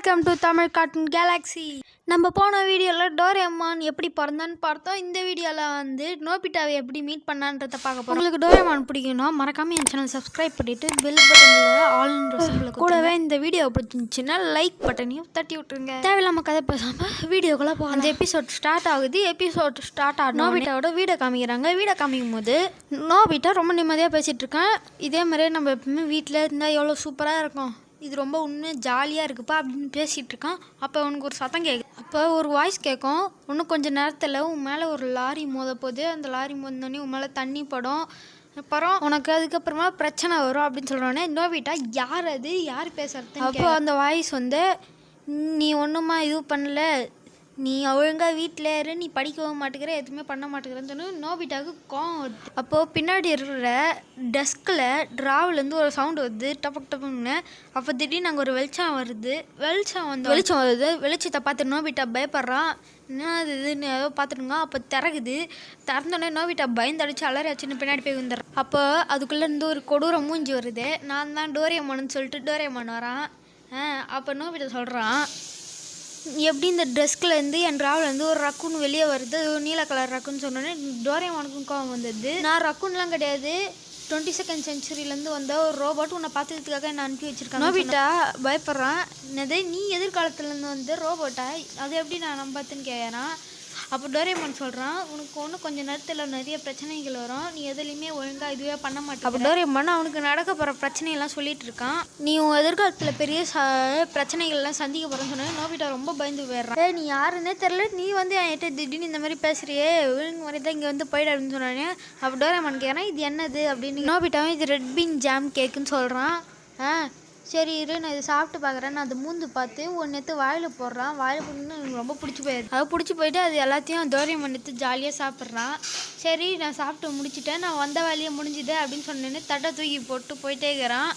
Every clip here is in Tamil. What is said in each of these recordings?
Welcome to Tamil cartoon Galaxy. நம்ம போன வீடியோவில் டோரேமான் எப்படி பிறந்தான்னு பார்த்தோம். இந்த வீடியோவில் வந்து நோபிட்டாவை எப்படி மீட் பண்ணான்றதை பார்க்க போகிறோம். உங்களுக்கு டோரேமான் பிடிக்கும்னா மறக்காமல் என் சேனல் சப்ஸ்கிரைப் பண்ணிவிட்டு பெல் பட்டனில் ஆல்ன்ற சிம்பிளை கூடவே இந்த வீடியோ பிடிச்சிருந்துச்சுன்னா லைக் பட்டனையும் தட்டி விட்டுருங்க. தேவையில்லாமல் கதை பேசாமல் வீடியோக்குள்ளே போகலாம். அந்த எபிசோட் ஸ்டார்ட் ஆகுது. எபிசோட் ஸ்டார்ட் ஆகும் நோபிட்டாவோட வீடை காமிக்கிறாங்க. வீடை காமிக்கும் போது நோபிட்டா ரொம்ப நிம்மதியாக பேசிகிட்டு இருக்கேன். இதே மாதிரியே நம்ம எப்பவுமே வீட்டில் இருந்தால் எவ்வளோ சூப்பராக இருக்கும், இது ரொம்ப உண்மை ஜாலியாக இருக்குப்பா அப்படின்னு பேசிகிட்டு இருக்கான். அப்போ அவனுக்கு ஒரு சத்தம் கேட்கும். அப்போ ஒரு வாய்ஸ் கேட்கும், இன்னும் கொஞ்சம் நேரத்தில் உன் மேலே ஒரு லாரி மோத போகுது, அந்த லாரி மோதனே உன் மேலே தண்ணி படும், அப்புறம் உனக்கு அதுக்கப்புறமா பிரச்சனை வரும் அப்படின்னு சொல்கிறோன்னே நோபிட்டா யார் அது, யார் பேசுறது? அப்போ அந்த வாய்ஸ் வந்து, நீ ஒன்றுமா இது பண்ணல, நீ ஒழுங்காக வீட்டில் இரு, நீ படிக்கவும் மாட்டேங்கிற, எதுவுமே பண்ண மாட்டேங்கிறன்னு சொல்லி நோபிட்டாவுக்கு கோவம் வருது. அப்போது பின்னாடி இருக்கிற டெஸ்கில் ட்ராவிலேருந்து ஒரு சவுண்டு வருது, டபக் டபக்குன்னு. அப்போ திடீர்னு அங்கே ஒரு வெளிச்சம் வருது. வெளிச்சத்தை பார்த்து நோபிட்டா பயப்படுறான். என்ன இதுன்னு ஏதோ பார்த்துட்டுங்க. அப்போ திறந்தோடனே நோபிட்டா பயந்தடிச்சு அலறியாச்சுன்னு பின்னாடி போய் வந்துடுறான். அப்போ அதுக்குள்ளேருந்து ஒரு கொடூரம் மூஞ்சி வருது. நான் தான் டோரேமான்னு சொல்லிட்டு டோரேமான் வரான். அப்போ நோபிட்டா சொல்கிறான், எப்படி இந்த ட்ரெஸ்கிலேருந்து என் ட்ராவிலேருந்து ஒரு ரக்குன் வெளியே வருது, நீல கலர் ரக்குன்னு சொன்னோன்னே டோரேமானுக்கும் கோவம் வந்தது. நான் ரக்குன்லாம் கிடையாது, 22nd செஞ்சுரியிலேருந்து வந்த ஒரு ரோபோட், உன்னை பார்த்துக்கிறதுக்காக என்ன அனுப்பி வச்சிருக்கேன். நோபிட்டா பயப்படுறான். என்னது நீ எதிர்காலத்துலேருந்து வந்து ரோபோட்டா, அது எப்படி நான் நம்பத்துன்னு கேட்குறான். அப்போ டோரேமான் சொல்கிறான், உனக்கு ஒன்றும் கொஞ்சம் நேரத்தில் நிறைய பிரச்சனைகள் வரும், நீ எதுலேயுமே ஒழுங்காக இதுவே பண்ண மாட்டேன். அப்போ டோரேமான் அவனுக்கு நடக்க போகிற பிரச்சனையெல்லாம் சொல்லிட்டு இருக்கான். நீ உன் எதிர்காலத்தில் பெரிய பிரச்சனைகள்லாம் சந்திக்க போகிறேன்னு சொன்னேன். நோபிட்டா ரொம்ப பயந்து போயிடுறான். நீ யாருன்னே தெரில, நீ வந்து என்கிட்ட திடீர்னு இந்த மாதிரி பேசுகிறியே, ஒழுங்கு மாதிரி தான் இங்கே வந்து போயிடு அப்படின்னு சொன்னானே. அப்போ டோரேமான் கேட்குறான், இது என்னது அப்படின்னு. நோபிட்டாவும் இது ரெட் பீன் ஜாம் கேக்குன்னு சொல்கிறான். சரி இரு, நான் இதை சாப்பிட்டு பார்க்குறேன். நான் அதை மூந்து பார்த்து ஒன்று எடுத்து வாயில் போடுறான். வாயில் போட்டுன்னு எனக்கு ரொம்ப பிடிச்சி போயிடுது. அது பிடிச்சி போயிட்டு அது எல்லாத்தையும் டோரேமான் எடுத்து ஜாலியாக சாப்பிட்றான். சரி நான் சாப்பிட்டு முடிச்சுட்டேன், நான் வந்த வேலையை முடிஞ்சுது அப்படின்னு சொன்னேன்னு தட்டை தூக்கி போட்டு போயிட்டே இருக்கிறான்.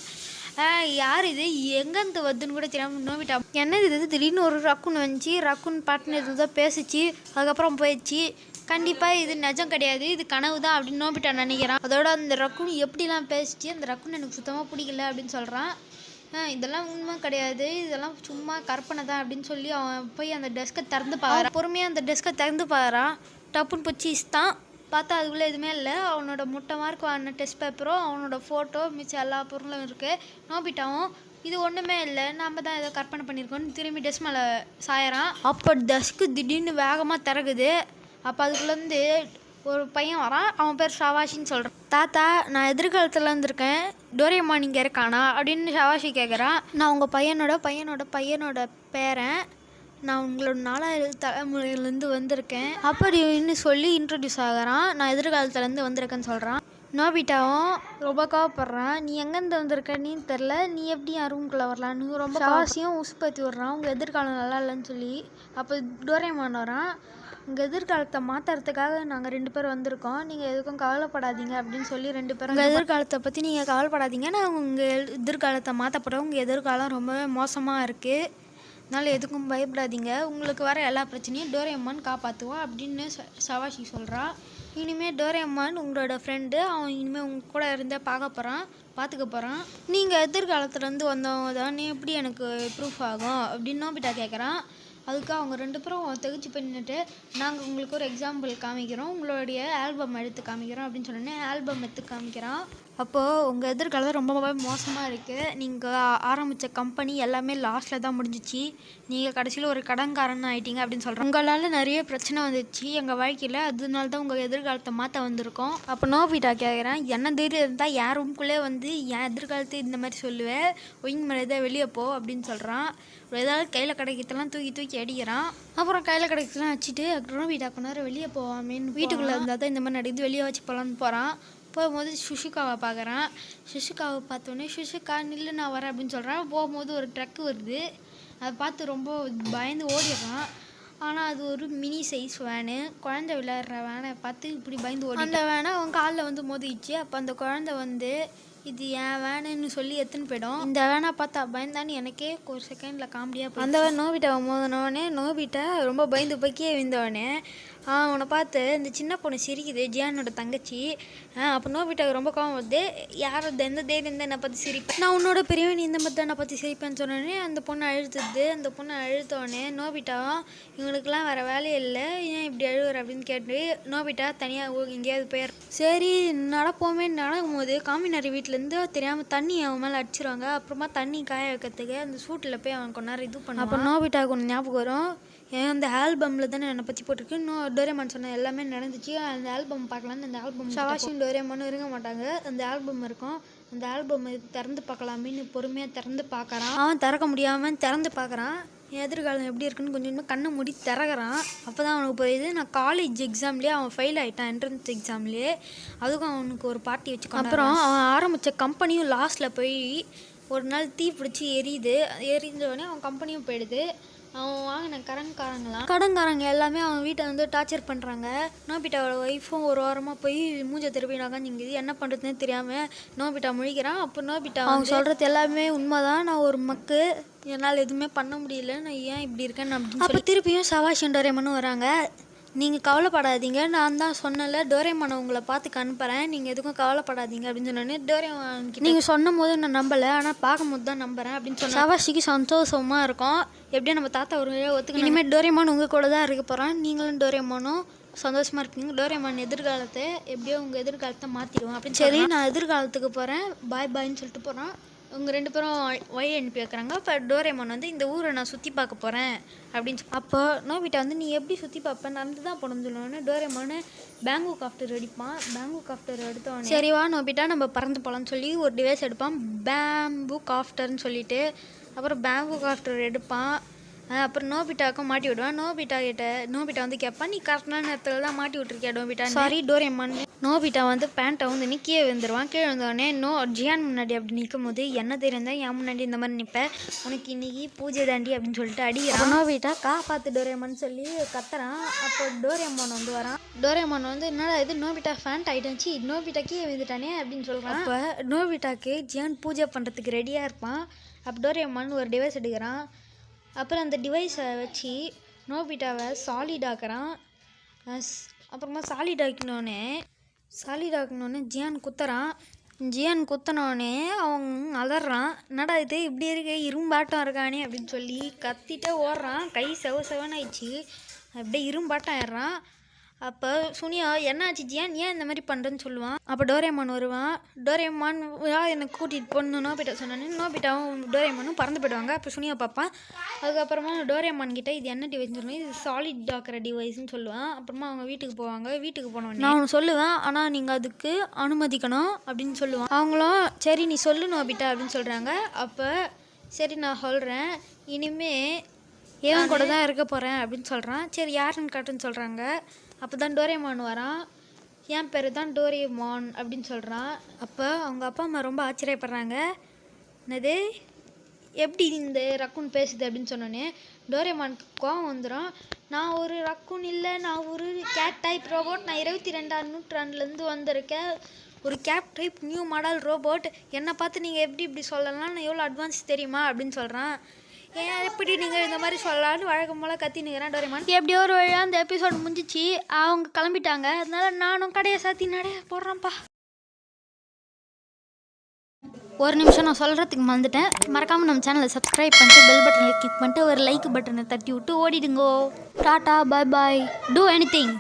யார் இது, எங்கேருந்து வருதுன்னு கூட தெரியாமல் நோபிட்டா என்னது இது திடீர்னு ஒரு ரக்குன் வந்துச்சு, ரக்குன் பாட்டுன்னு எது தான் பேசிச்சு, அதுக்கப்புறம் போயிடுச்சு. கண்டிப்பாக இது நிஜம் கிடையாது, இது கனவு தான் அப்படின்னு நோபிட்டா நினைக்கிறான். அதோட அந்த ரக்குன் எப்படிலாம் பேசிச்சு, அந்த ரக்குன் எனக்கு சுத்தமாக பிடிக்கல அப்படின்னு சொல்கிறான். இதெல்லாம் உண்மை கிடையாது, இதெல்லாம் சும்மா கற்பனை தான் அப்படின்னு சொல்லி அவன் போய் அந்த டெஸ்க்கை திறந்து பார்க்குறான். பொறுமையாக அந்த டெஸ்க்கை திறந்து பார்க்குறான். டப்புன்னு போச்சு தான் பார்த்தா அதுக்குள்ளே எதுவுமே இல்லை. அவனோட முட்டை மார்க் வாங்கின டெஸ்ட் பேப்பரும் அவனோட ஃபோட்டோ மிச்சம் எல்லா பொருளும் இருக்குது. நோபிட்டாவும் இது ஒன்றுமே இல்லை, நாம் தான் ஏதோ கற்பனை பண்ணியிருக்கோன்னு திரும்பி டெஸ்க் மேலே சாயறான். அப்போ டெஸ்க்கு திடீர்னு வேகமாக திறகுது. அப்போ அதுக்குள்ளேருந்து ஒரு பையன் வரான். அவன் பேர் ஷவாஷின்னு சொல்கிறான். தாத்தா நான் எதிர்காலத்தில் இருந்திருக்கேன், டோரேமான் இங்கே இருக்கானா அப்படின்னு ஷவாஷி கேட்குறான். நான் உங்கள் பையனோட பேரன், நான் உங்களோட 4வது தலைமுறையிலேருந்து வந்திருக்கேன் அப்படின்னு சொல்லி இன்ட்ரடியூஸ் ஆகிறான். நான் எதிர்காலத்துலேருந்து வந்திருக்கேன்னு சொல்கிறான். நோபிட்டாவும் ரொம்ப கோவப்படுறான். நீ எங்கேருந்து வந்திருக்க நீ தெரில, நீ எப்படி என் ரூம்குள்ளே வரலாம், நீ ரொம்ப ஷவாஷியும் உசுப்பத்தி விட்றான் உங்கள் எதிர்காலம் நல்லா இல்லைன்னு சொல்லி. அப்போ டோரேமான் வரான். உங்கள் எதிர்காலத்தை மாற்றுறதுக்காக நாங்கள் 2 பேர் வந்திருக்கோம், நீங்கள் எதுக்கும் கவலைப்படாதீங்க அப்படின்னு சொல்லி 2 பேரும் உங்கள் எதிர்காலத்தை பற்றி நீங்கள் கவலைப்படாதீங்க, நான் உங்கள் எதிர்காலத்தை மாற்றப்படுறோம், உங்கள் எதிர்காலம் ரொம்பவே மோசமாக இருக்குது, அதனால் எதுக்கும் பயப்படாதீங்க, உங்களுக்கு வர எல்லா பிரச்சனையும் டோரேமான் காப்பாற்றுவான் அப்படின்னு ஷவாஷி சொல்கிறான். இனிமேல் டோரேமான் உங்களோட ஃப்ரெண்டு, அவன் இனிமேல் உங்கள் கூட இருந்தே பார்த்துக்க போகிறான். நீங்கள் எதிர்காலத்துலேருந்து வந்தவங்க தானே, எப்படி எனக்கு ப்ரூஃப் ஆகும் அப்படின்னு நோபிட்டா கேட்குறான். அதுக்கு அவங்க 2 பேரும் திகச்சு பண்ணிட்டு, நாங்கள் உங்களுக்கு ஒரு எக்ஸாம்பிள் காமிக்கிறோம், உங்களுடைய ஆல்பம் எடுத்து காமிக்கிறோம் அப்படின்னு சொன்னோன்னே ஆல்பம் எடுத்து காமிக்கிறான். அப்போது உங்கள் எதிர்காலம் ரொம்பவே மோசமாக இருக்குது, நீங்கள் ஆரம்பித்த கம்பெனி எல்லாமே லாஸ்ட்டில் தான் முடிஞ்சிச்சு, நீங்கள் கடைசியில் ஒரு கடன்காரன் ஆகிட்டீங்க அப்படின்னு சொல்கிறோம். உங்களால் நிறைய பிரச்சனை வந்துச்சு எங்கள் வாழ்க்கையில், அதனால தான் உங்கள் எதிர்காலத்தை மாற்ற வந்திருக்கோம். அப்போ நோபிட்டா கேட்குறேன், என்ன தைரியம் இருந்தால் என் ரூம்குள்ளே வந்து என் எதிர்காலத்தை இந்த மாதிரி சொல்லுவேன், ஒய்ங்க மேலே தான் வெளியே போ அப்படின்னு சொல்கிறான். ஏதாவது கையில் கிடைக்கிறதெல்லாம் தூக்கி அடிக்கிறான். அப்புறம் கையில் கிடைக்கிறதெல்லாம் வச்சுட்டு நோபிட்டா கொண்டாரு வெளியே போவாமேன்னு வீட்டுக்குள்ளே இருந்தால் தான் இந்த மாதிரி நடக்குது, வெளியே வச்சு போகலான்னு போகிறான். போகும்போது சுஷிகாவை பார்க்குறான். சுஷிகாவை பார்த்தோன்னே சுஷிகா நில்லு நான் வரேன் அப்படின்னு சொல்கிறான். போகும்போது ஒரு ட்ரக்கு வருது, அதை பார்த்து ரொம்ப பயந்து ஓடிடுறான். ஆனால் அது ஒரு மினி சைஸ் வேனு, குழந்தை விளையாடுற வேனை பார்த்து இப்படி பயந்து ஓடி அந்த வேனை அவன் காலில் வந்து மோதிச்சு. அப்போ அந்த குழந்தை வந்து இது என் வேணுன்னு சொல்லி எடுத்துன்னு போயிடும். இந்த வேனை பார்த்தா பயந்தான்னு எனக்கே ஒரு செகண்டில் காமெடியாக போய் அந்த நோபிட்டாவை மோதினோடனே நோபிட்டா ரொம்ப பயந்து போய்க்கே விழுந்தவனே. அவனை பார்த்து இந்த சின்ன பொண்ணு சிரிக்குது, ஜியானோட தங்கச்சி. அப்போ நோபிட்டாவுக்கு ரொம்ப கோவம் வருது. யார் எந்த தைரியம் தான் என்னை பற்றி சிரிப்பேன், நான் உன்னோட பெரியவன், நீ இந்த மாதிரி தான் என்னை பற்றி சிரிப்பேன்னு சொன்னோடனே அந்த பொண்ணு அழுத்துது. அந்த பொண்ணு அழுத்தோடனே நோபிட்டா இவங்களுக்குலாம் வேறு வேலையே இல்லை, ஏன் இப்படி அழுவுற அப்படின்னு கேட்டு நோபிட்டா தனியாக எங்கேயாவது போயிர். சரி நடப்போமே. நடக்கும்போது காமினாரி வீட்டிலேருந்து தெரியாமல் தண்ணி அவன் மேலே அடிச்சிருவாங்க. அப்புறமா தண்ணி காய வைக்கிறதுக்கு அந்த சூட்டில் போய் அவன் கொஞ்ச நேரம் இது பண்ண. அப்போ நோபிட்டாவுக்கு ஒன்று ஞாபகம் வரும், அந்த ஆல்பமில் தானே என்னை பற்றி போட்டிருக்கு, இன்னும் டோரேமான் சொன்ன எல்லாமே நடந்துச்சு, அந்த ஆல்பம் பார்க்கலான்னு அந்த ஆல்பம் சவாஷியும் டோரேமானும் இருக்க மாட்டாங்க, அந்த ஆல்பம் இருக்கும். அந்த ஆல்பம் திறந்து பார்க்கலாமின்னு பொறுமையாக திறந்து பார்க்குறான். அவன் திறக்க முடியாமல் திறந்து பார்க்குறான். எதிர்காலம் எப்படி இருக்குன்னு கொஞ்சம் கண்ணை மூடி திறக்கிறான். அப்போ தான் அவனுக்கு புரியுது, நான் காலேஜ் எக்ஸாம்லேயே அவன் ஃபெயில் ஆகிட்டான், என்ட்ரன்ஸ் எக்ஸாம்லேயே. அதுக்கும் அவனுக்கு ஒரு பார்ட்டி வச்சுக்கோ. அப்புறம் அவன் ஆரம்பித்த கம்பெனியும் லாஸ்ட்டில் போய் ஒரு நாள் தீ பிடிச்சி எரிஞ்சோடனே அவன் கம்பெனியும் போயிடுது. அவன் வாங்கின கடன்காரங்க எல்லாமே அவன் வீட்டை வந்து டார்ச்சர் பண்ணுறாங்க. நோபிட்டாவோட ஒய்ஃபும் ஒரு வாரமாக போய் மூஞ்ச திருப்பி நகாஞ்சிங்குது, என்ன பண்ணுறதுன்னு தெரியாமல் நோபிட்டா முழிக்கிறான். அப்போ நோபிட்டா அவங்க சொல்கிறது எல்லாமே உண்மைதான், நான் ஒரு மக்கு, என்னால் எதுவுமே பண்ண முடியல, நான் ஏன் இப்படி இருக்கேன்னு அப்படின்னு சொல்லி திருப்பியும் சவாஷும் டோரேமானும் வராங்க. நீங்கள் கவலைப்படாதீங்க, நான் தான் சொன்னல டோரேமானை உங்களை பார்த்து அனுப்புகிறேன், நீங்கள் எதுக்கும் கவலைப்படாதீங்க அப்படின்னு சொன்னோன்னே டோரேமான் நீங்கள் சொன்னும் போது நான் நம்பலை, ஆனால் பார்க்கும்போது தான் நம்புகிறேன் அப்படின்னு சொன்ன சவாஷிக்கு சந்தோஷமாக இருக்கும். எப்படியும் நம்ம தாத்தா ஒரு ஒத்துக்க, இனிமேல் டோரேமான் உங்கள் கூட தான் இருக்க போகிறான், நீங்களும் டோரேமானும் சந்தோஷமாக இருப்பீங்க, டோரேமான் எதிர்காலத்தை எப்படியோ உங்கள் எதிர்காலத்தை மாற்றிடுவோம் அப்படின்னு. சரி நான் எதிர்காலத்துக்கு போகிறேன், பாய் பாய்ன்னு சொல்லிட்டு போகிறான். இவங்க 2 பேரும் வழி அனுப்பி வைக்கிறாங்க. இப்போ டோரேமான் வந்து இந்த ஊரை நான் சுற்றி பார்க்க போகிறேன் அப்படின்னு அப்போ நோபிட்டா வந்து நீ எப்படி சுற்றி பார்ப்பேன், நடந்து தான் போகணும்னு சொல்லுவோன்னே டோரேமான் பேங்கு காஃப்டர் அடிப்பான். பேங்கு காஃப்டர் எடுத்தோடனே சரிவா நோபிட்டா நம்ம பறந்து போகலான்னு சொல்லி ஒரு டிவைஸ் எடுப்பான், பேம்பு காஃப்டர்னு சொல்லிட்டு. அப்புறம் பேம்பு காஃப்டர் எடுப்பான். அப்புறம் நோபிட்டாவுக்கும் மாட்டி விடுவான். நோபிட்டா வந்து கேட்பான், நீ கரெக்டான நேரத்தில் தான் மாட்டி விட்ருக்கியா நோபிட்டா, சாரி டோரேமான். நோபிட்டா வந்து பேண்ட்டை வந்து கீழே விழுந்துருவான். கீழே விழுந்தோடனே ஜியான் முன்னாடி அப்படி நிற்கும் போது என்ன தெரியும் தான் என் முன்னாடி இந்த மாதிரி நிற்பேன், உனக்கு இன்னைக்கு பூஜை தாண்டி அப்படின்னு சொல்லிட்டு அடிக்கிறான். நோபிட்டா காப்பாற்று டோரேமான் சொல்லி கத்துறான். அப்போ டோரேமான் வந்து வரான். டோரேமான் வந்து என்னடா இது நோபிட்டா ஃபேண்ட் ஆகிட்டாச்சு, நோபிட்டா கீழே விழுந்துட்டானே அப்படின்னு சொல்கிறான். அப்போ நோபிட்டாக்கு ஜியான் பூஜை பண்ணுறதுக்கு ரெடியாக இருப்பான். அப்போ டோரேமான் ஒரு டிவைஸ் எடுக்கிறான். அப்புறம் அந்த டிவைஸை வச்சு நோபிட்டாவை சாலிட் ஆக்குறான். அப்புறமா சாலிட் ஆக்கினோடனே ஜியான் குத்துறான். ஜியான் குத்தினோடனே அவன் அலறான், என்னடா இது இப்படி இருக்கு, இரும்பாட்டம் இருக்கானே அப்படின்னு சொல்லி கத்திட்டே ஓடுறான். கை செவன்னு ஆயிடுச்சு, அப்படியே இரும்பாட்டம் ஆயிடுறான். அப்போ சுனியா என்னாச்சு ஜியான், ஏன் இந்த மாதிரி பண்ணுறேன்னு சொல்லுவான். அப்போ டோரேமான் வருவான். டோரேமான் என்னை கூட்டிகிட்டு போகணும் நோபிட்டா சொன்னோன்னே நோபிட்டாவும் டோரேமானும் பறந்து போயிடுவாங்க. அப்போ சுனியா பார்ப்பான். அதுக்கப்புறமா டோரேமான் கிட்ட இது என்ன டிவைஸ்னு சொல்லுவேன், இது சாலிட் ஆக்கிற டிவைஸ்ன்னு சொல்லுவான். அப்புறமா அவங்க வீட்டுக்கு போவாங்க. வீட்டுக்கு போனோடனே நான் ஒன்று சொல்லுவேன், ஆனால் நீங்கள் அதுக்கு அனுமதிக்கணும் அப்படின்னு சொல்லுவான். அவங்களும் சரி நீ சொல்லு நோபிட்டா அப்படின்னு சொல்கிறாங்க. அப்போ சரி நான் சொல்கிறேன், இனிமே ஏன் கூட தான் இருக்க போகிறேன் அப்படின்னு சொல்கிறான். சரி யாருன்னு காட்டுன்னு சொல்கிறாங்க. அப்போ தான் டோரேமான் வரான். என் பேர் தான் டோரேமான் அப்படின்னு சொல்கிறான். அப்போ அவங்க அப்பா அம்மா ரொம்ப ஆச்சரியப்படுறாங்க, என்னது எப்படி இந்த ரக்கூன் பேசுது அப்படின்னு சொன்னோன்னே டோரேமானுக்கு கோவம் வந்துடும். நான் ஒரு ரக்கூன் இல்லை, நான் ஒரு கேட் டைப் ரோபோட், நான் 22ஆம் நூற்றாண்டுலேருந்து வந்திருக்கேன், ஒரு cat type new model robot, என்னை பார்த்து நீங்கள் எப்படி இப்படி சொல்லலாம், நான் எவ்வளோ அட்வான்ஸ் தெரியுமா அப்படின்னு சொல்கிறான். ஏன் எப்படி நீங்கள் இந்த மாதிரி சொல்லலான்னு வழக்கம் போல் கத்தினுக்கிறேன் டோரேமான். எப்படியோ ஒரு வழியாக அந்த எபிசோட் முடிஞ்சிச்சு, அவங்க கிளம்பிட்டாங்க. அதனால நானும் கடையை சாத்தி நடைய போடுறேன்ப்பா. ஒரு நிமிஷம் நான் சொல்கிறதுக்கு மறந்துட்டேன், மறக்காமல் நம்ம சேனலை சப்ஸ்கிரைப் பண்ணிட்டு பெல் பட்டனை கிளிக் பண்ணிட்டு ஒரு லைக் பட்டனை தட்டி விட்டு ஓடிடுங்கோ. Tata bye bye, do anything.